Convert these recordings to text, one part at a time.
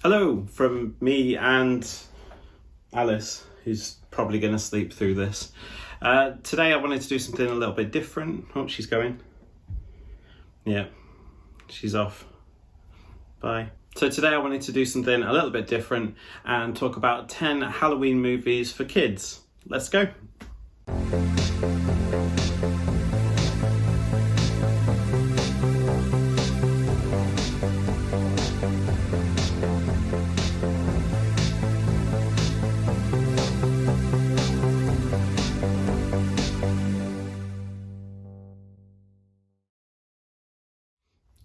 Hello from me and Alice, who's probably going to sleep through this. Today I wanted to do something a little bit different. Oh, she's going. Yeah, she's off. Bye. So today I wanted to do something a little bit different and talk about 10 Halloween movies for kids. Let's go.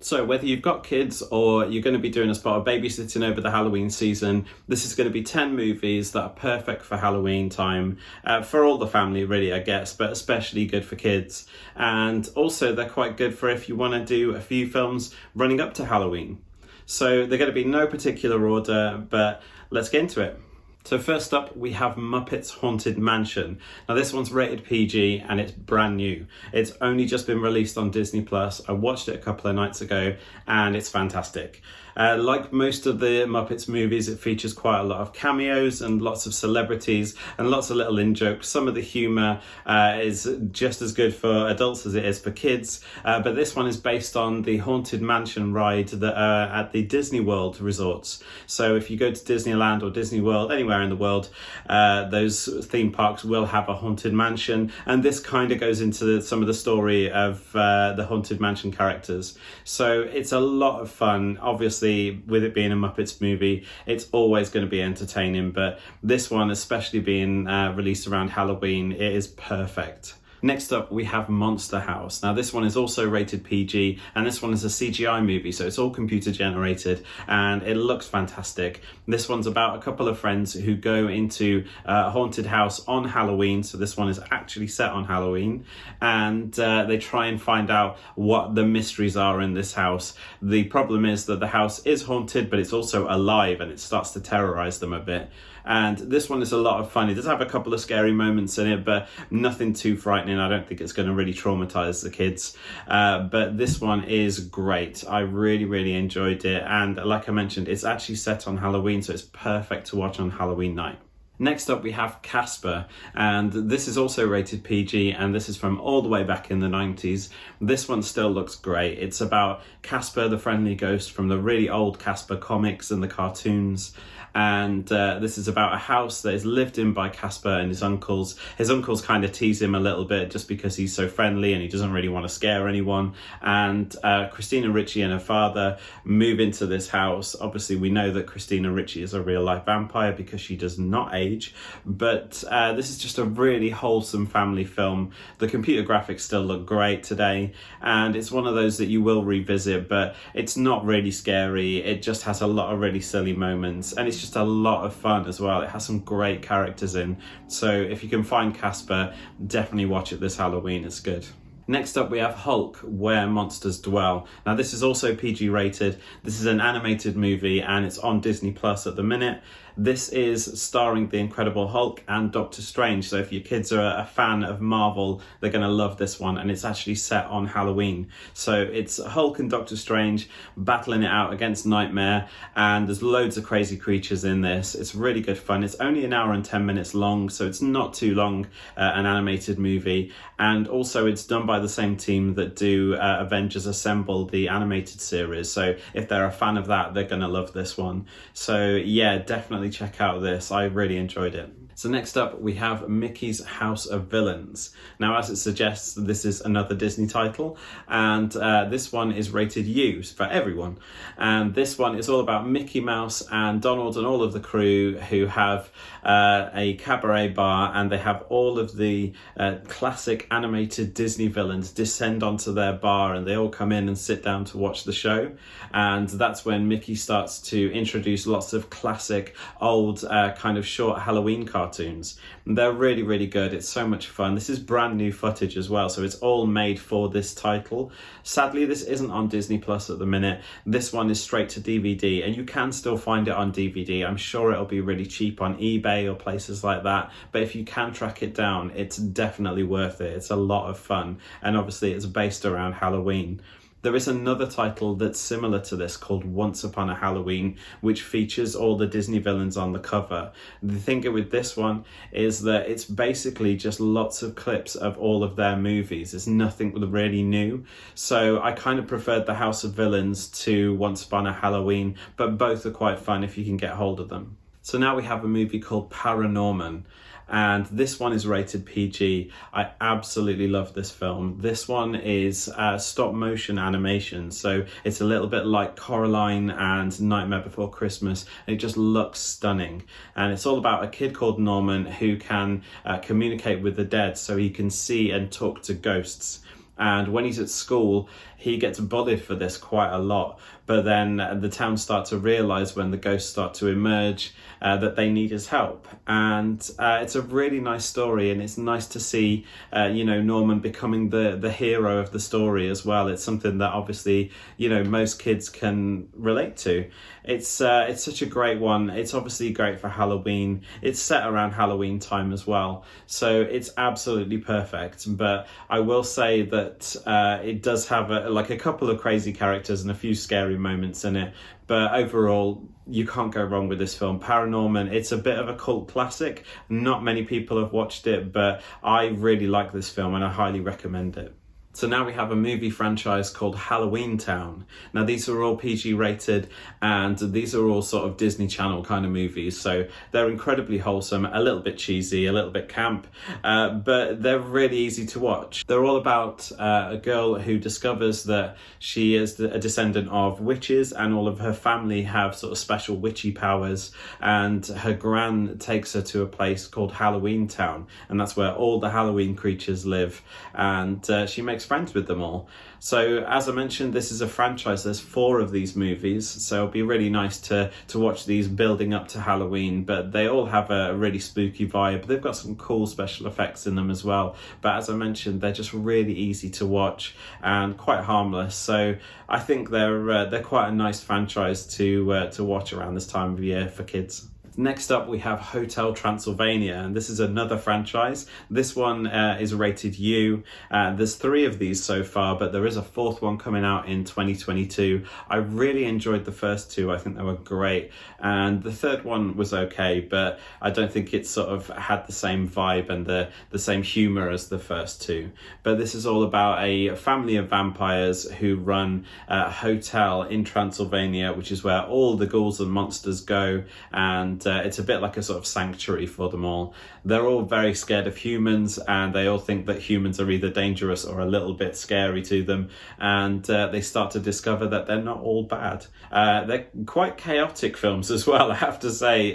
So whether you've got kids or you're going to be doing a spot of babysitting over the Halloween season, this is going to be 10 movies that are perfect for Halloween time, for all the family really, I guess, but especially good for kids. And also they're quite good for if you want to do a few films running up to Halloween. So they're going to be no particular order, but let's get into it. So first up, we have Muppet's Haunted Mansion. Now this one's rated PG and it's brand new. It's only just been released on Disney+. I watched it a couple of nights ago and it's fantastic. Like most of the Muppets movies, it features quite a lot of cameos and lots of celebrities and lots of little in-jokes. Some of the humour is just as good for adults as it is for kids, but this one is based on the Haunted Mansion ride that at the Disney World resorts. So if you go to Disneyland or Disney World, anywhere in the world, those theme parks will have a Haunted Mansion, and this kind of goes into some of the story of the Haunted Mansion characters. So it's a lot of fun. Obviously, with it being a Muppets movie, it's always going to be entertaining, but this one, especially being released around Halloween, it is perfect. Next up, we have Monster House. Now this one is also rated PG, and this one is a CGI movie, so it's all computer generated and it looks fantastic. This one's about a couple of friends who go into a haunted house on Halloween, so this one is actually set on Halloween, and they try and find out what the mysteries are in this house. The problem is that the house is haunted, but it's also alive and it starts to terrorize them a bit. And this one is a lot of fun. It does have a couple of scary moments in it, but nothing too frightening. I don't think it's going to really traumatize the kids. But this one is great. I really enjoyed it. And like I mentioned, it's actually set on Halloween, so it's perfect to watch on Halloween night. Next up, we have Casper, and this is also rated PG, and this is from all the way back in the 90s. This one still looks great. It's about Casper, the friendly ghost from the really old Casper comics and the cartoons. And this is about a house that is lived in by Casper and his uncles. His uncles kind of tease him a little bit just because he's so friendly and he doesn't really want to scare anyone. And Christina Ricci and her father move into this house. Obviously, we know that Christina Ricci is a real-life vampire because she does not age. But this is just a really wholesome family film. The computer graphics still look great today. And it's one of those that you will revisit, but it's not really scary. It just has a lot of really silly moments. And it's just a lot of fun as well. It has some great characters in. So if you can find Casper, definitely watch it this Halloween. It's good. Next up, we have Hulk, Where Monsters Dwell. Now this is also PG rated. This is an animated movie and it's on Disney Plus at the minute. This is starring the Incredible Hulk and Doctor Strange. So if your kids are a fan of Marvel, they're going to love this one. And it's actually set on Halloween. So it's Hulk and Doctor Strange battling it out against Nightmare. And there's loads of crazy creatures in this. It's really good fun. It's only an hour and 10 minutes long, so it's not too long, an animated movie. And also it's done by the same team that do Avengers Assemble, the animated series. So if they're a fan of that, they're going to love this one. So yeah, definitely check out this. I really enjoyed it. So next up, we have Mickey's House of Villains. Now, as it suggests, this is another Disney title, and this one is rated U for everyone. And this one is all about Mickey Mouse and Donald and all of the crew who have a cabaret bar, and they have all of the classic animated Disney villains descend onto their bar, and they all come in and sit down to watch the show. And that's when Mickey starts to introduce lots of classic old kind of short Halloween cartoons. And they're really good. It's so much fun. This is brand new footage as well, so it's all made for this title. Sadly, this isn't on Disney Plus at the minute. This one is straight to DVD, and you can still find it on DVD. I'm sure it'll be really cheap on eBay or places like that, but if you can track it down, it's definitely worth it. It's a lot of fun, and obviously it's based around Halloween. There is another title that's similar to this called Once Upon a Halloween, which features all the Disney villains on the cover. The thing with this one is that it's basically just lots of clips of all of their movies. It's nothing really new. So I kind of preferred the House of Villains to Once Upon a Halloween, but both are quite fun if you can get hold of them. So now we have a movie called ParaNorman, and this one is rated PG. I absolutely love this film. This one is stop motion animation, so it's a little bit like Coraline and Nightmare Before Christmas. It just looks stunning, and it's all about a kid called Norman who can communicate with the dead, so he can see and talk to ghosts. And when he's at school, he gets bullied for this quite a lot. But then the town start to realise when the ghosts start to emerge that they need his help. And it's a really nice story, and it's nice to see, Norman becoming the hero of the story as well. It's something that obviously, most kids can relate to. It's such a great one. It's obviously great for Halloween. It's set around Halloween time as well. So it's absolutely perfect. But I will say that it does have a couple of crazy characters and a few scary moments in it, but overall you can't go wrong with this film. ParaNorman, it's a bit of a cult classic. Not many people have watched it, but I really like this film and I highly recommend it. So now we have a movie franchise called Halloweentown. Now these are all PG rated, and these are all sort of Disney Channel kind of movies. So they're incredibly wholesome, a little bit cheesy, a little bit camp, but they're really easy to watch. They're all about a girl who discovers that she is a descendant of witches, and all of her family have sort of special witchy powers, and her gran takes her to a place called Halloweentown, and that's where all the Halloween creatures live, and she makes friends with them all. So as I mentioned, this is a franchise. There's 4 of these movies, so it'll be really nice to watch these building up to Halloween, but they all have a really spooky vibe. They've got some cool special effects in them as well, but as I mentioned, they're just really easy to watch and quite harmless. So I think they're quite a nice franchise to watch around this time of year for kids. Next up, we have Hotel Transylvania, and this is another franchise. This one is rated U. There's 3 of these so far, but there is a 4th one coming out in 2022. I really enjoyed the first 2. I think they were great. And the 3rd one was okay, but I don't think it sort of had the same vibe and the same humour as the first 2. But this is all about a family of vampires who run a hotel in Transylvania, which is where all the ghouls and monsters go, and it's a bit like a sort of sanctuary for them all. They're all very scared of humans, and they all think that humans are either dangerous or a little bit scary to them, and they start to discover that they're not all bad. They're quite chaotic films as well, I have to say.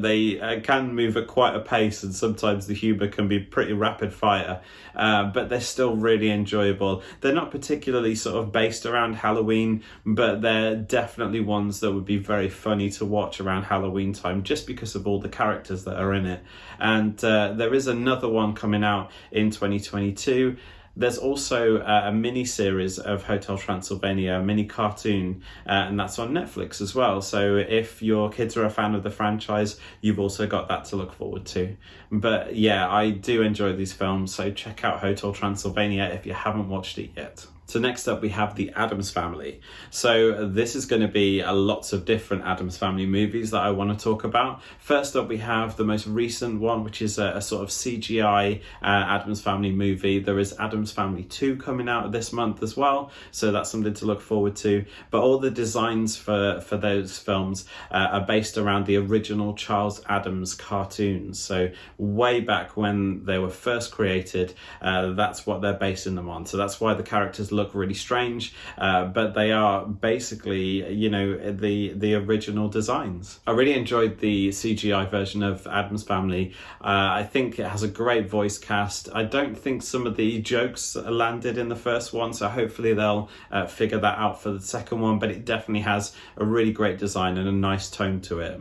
They can move at quite a pace, and sometimes the humour can be pretty rapid fire, but they're still really enjoyable. They're not particularly sort of based around Halloween, but they're definitely ones that would be very funny to watch around Halloween time, just because of all the characters that are in it. And there is another one coming out in 2022. There's also a mini-series of Hotel Transylvania, a mini cartoon, and that's on Netflix as well. So if your kids are a fan of the franchise, you've also got that to look forward to. But yeah, I do enjoy these films, so check out Hotel Transylvania if you haven't watched it yet. So next up we have the Addams Family. So this is going to be lots of different Addams Family movies that I want to talk about. First up we have the most recent one, which is a sort of CGI Addams Family movie. There is Addams Family 2 coming out this month as well, so that's something to look forward to. But all the designs for those films are based around the original Charles Addams cartoons. So way back when they were first created, that's what they're basing them on. So that's why the characters look really strange, but they are basically, the original designs. I really enjoyed the CGI version of Addams Family. I think it has a great voice cast. I don't think some of the jokes landed in the first one, so hopefully they'll figure that out for the second one, but it definitely has a really great design and a nice tone to it.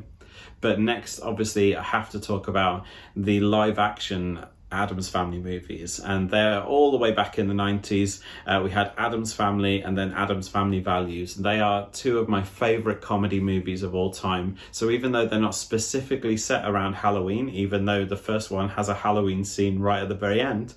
But next, obviously, I have to talk about the live action Addams Family movies, and they're all the way back in the 90s. We had Addams Family and then Addams Family Values. They are two of my favourite comedy movies of all time. So even though they're not specifically set around Halloween, even though the first one has a Halloween scene right at the very end,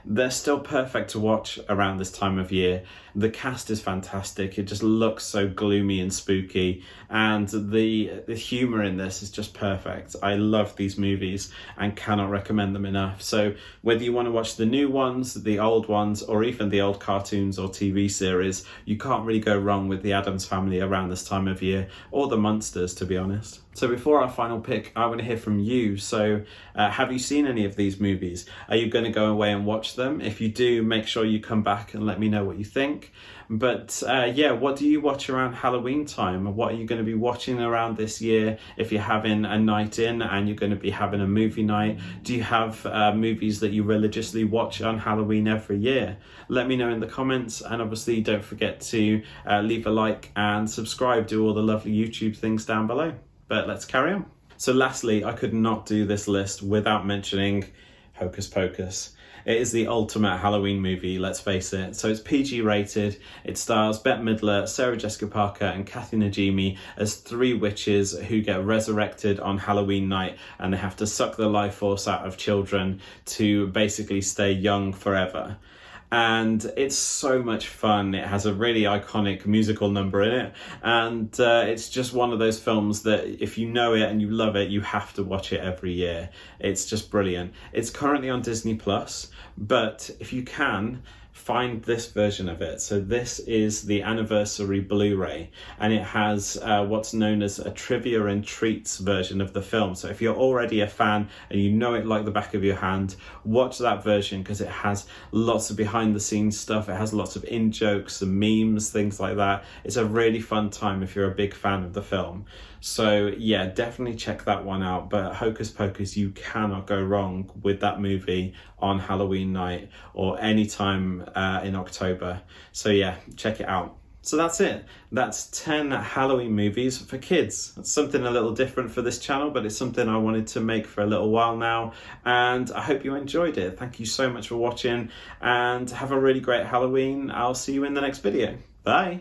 they're still perfect to watch around this time of year. The cast is fantastic. It just looks so gloomy and spooky, and the humour in this is just perfect. I love these movies and cannot recommend them enough. So whether you want to watch the new ones, the old ones, or even the old cartoons or TV series, you can't really go wrong with the Addams Family around this time of year, or the Munsters, to be honest. So before our final pick, I want to hear from you. So have you seen any of these movies? Are you going to go away and watch them? If you do, make sure you come back and let me know what you think. But yeah, what do you watch around Halloween time? What are you going to be watching around this year if you're having a night in and you're going to be having a movie night? Do you have movies that you religiously watch on Halloween every year? Let me know in the comments, and obviously don't forget to leave a like and subscribe. Do all the lovely YouTube things down below. But let's carry on. So lastly, I could not do this list without mentioning Hocus Pocus. It is the ultimate Halloween movie, let's face it. So it's PG rated. It stars Bette Midler, Sarah Jessica Parker and Kathy Najimy as three witches who get resurrected on Halloween night, and they have to suck the life force out of children to basically stay young forever. And it's so much fun. It has a really iconic musical number in it, and it's just one of those films that if you know it and you love it, you have to watch it every year. It's just brilliant. It's currently on Disney Plus, but if you can, find this version of it. So this is the anniversary Blu-ray, and it has what's known as a trivia and treats version of the film. So if you're already a fan and you know it like the back of your hand, watch that version, because it has lots of behind the scenes stuff. It has lots of in-jokes and memes, things like that. It's a really fun time if you're a big fan of the film. So yeah, definitely check that one out. But Hocus Pocus, you cannot go wrong with that movie on Halloween night or any time in October. So yeah, check it out. So that's it. That's 10 Halloween movies for kids. It's something a little different for this channel, but it's something I wanted to make for a little while now, and I hope you enjoyed it. Thank you so much for watching, and have a really great Halloween. I'll see you in the next video. Bye.